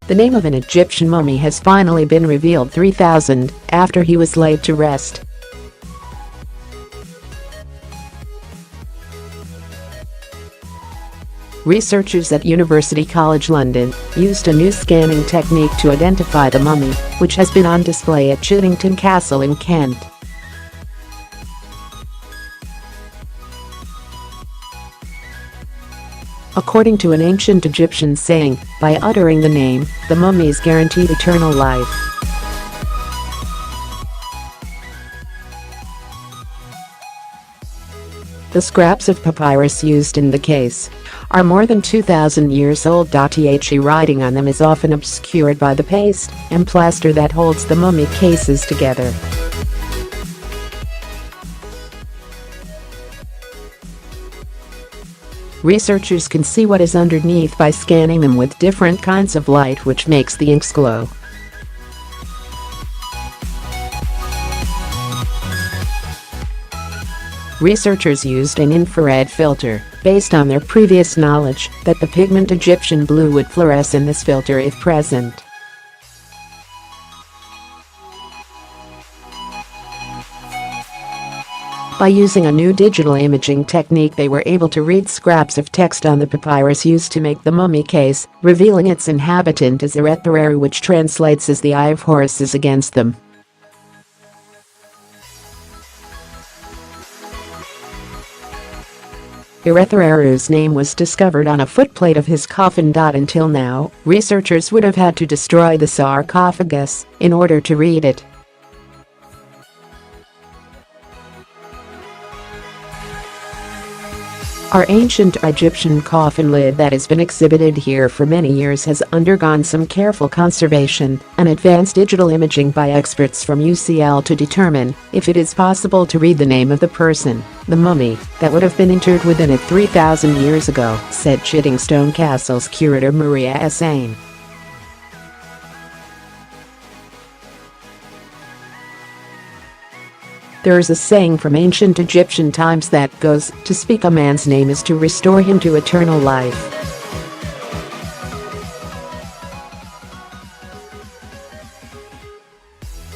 The name of an Egyptian mummy has finally been revealed 3000 after he was laid to rest. Researchers at University College London used a new scanning technique to identify the mummy, which has been on display at Chiddington Castle in Kent. According to an ancient Egyptian saying, by uttering the name, the mummy is guaranteed eternal life. The scraps of papyrus used in the case are more than 2,000 years old. The writing on them is often obscured by the paste and plaster that holds the mummy cases together. Researchers can see what is underneath by scanning them with different kinds of light, which makes the inks glow. Researchers used an infrared filter, based on their previous knowledge that the pigment Egyptian blue would fluoresce in this filter if present. By using a new digital imaging technique, they were able to read scraps of text on the papyrus used to make the mummy case, revealing its inhabitant as Irethoreru, which translates as the eye of Horus is against them. Irethoreru's name was discovered on a footplate of his coffin. Until now, researchers would have had to destroy the sarcophagus in order to read it. Our ancient Egyptian coffin lid that has been exhibited here for many years has undergone some careful conservation and advanced digital imaging by experts from UCL to determine if it is possible to read the name of the person, the mummy, that would have been interred within it 3,000 years ago, said Chiddingstone Castle's curator Esain. There is a saying from ancient Egyptian times that goes, to speak a man's name is to restore him to eternal life.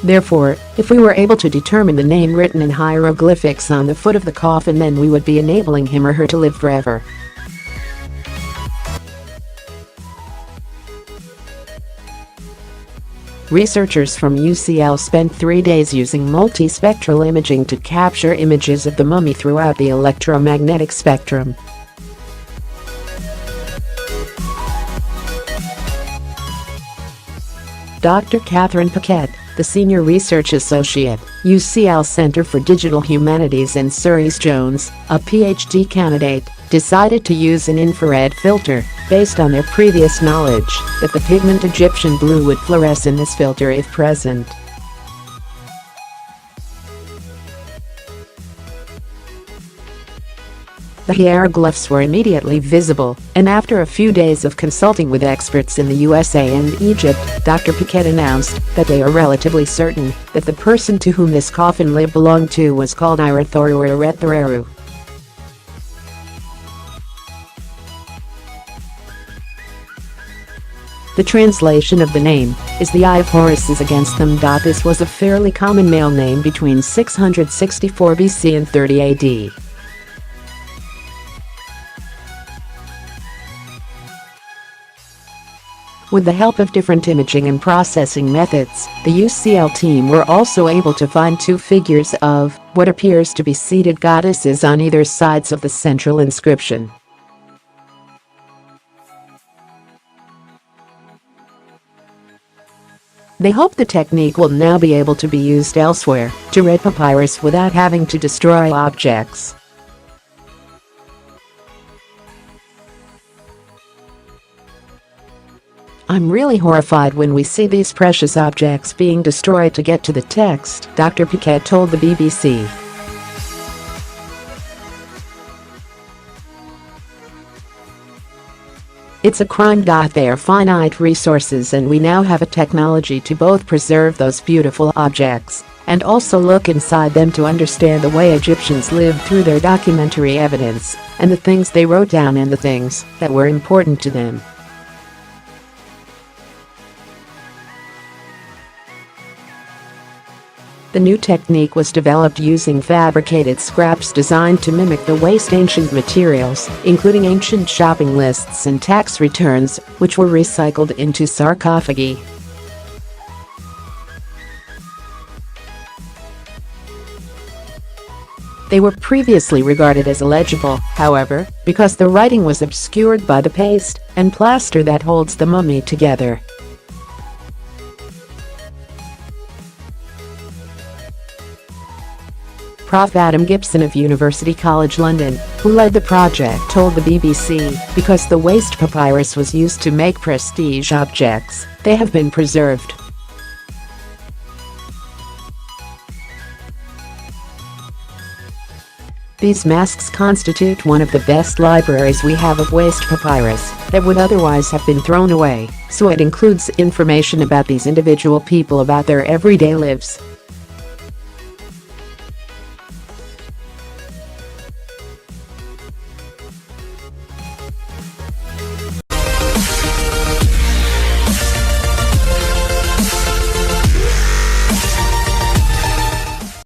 Therefore, if we were able to determine the name written in hieroglyphics on the foot of the coffin, then we would be enabling him or her to live forever. Researchers from UCL spent 3 days using multispectral imaging to capture images of the mummy throughout the electromagnetic spectrum. Dr. Kathryn Piquette, the Senior Research Associate, UCL Centre for Digital Humanities, and Cerys Jones, a PhD candidate, decided to use an infrared filter, based on their previous knowledge that the pigment Egyptian blue would fluoresce in this filter if present. The hieroglyphs were immediately visible, and after a few days of consulting with experts in the USA and Egypt, Dr. Piquette announced that they are relatively certain that the person to whom this coffin lid belonged to was called Irethoreru or Irethoreru. The translation of the name is the eye of Horus is against them. This was a fairly common male name between 664 BC and 30 AD. With the help of different imaging and processing methods, the UCL team were also able to find two figures of what appears to be seated goddesses on either sides of the central inscription. They hope the technique will now be able to be used elsewhere to read papyrus without having to destroy objects. I'm really horrified when we see these precious objects being destroyed to get to the text, Dr. Piquette told the BBC. It's a crime. They are finite resources, and we now have a technology to both preserve those beautiful objects and also look inside them to understand the way Egyptians lived through their documentary evidence and the things they wrote down and the things that were important to them. The new technique was developed using fabricated scraps designed to mimic the waste ancient materials, including ancient shopping lists and tax returns, which were recycled into sarcophagi. They were previously regarded as illegible, however, because the writing was obscured by the paste and plaster that holds the mummy together. Prof. Adam Gibson of University College London, who led the project, told the BBC, because the waste papyrus was used to make prestige objects, they have been preserved. These masks constitute one of the best libraries we have of waste papyrus that would otherwise have been thrown away, so it includes information about these individual people, about their everyday lives,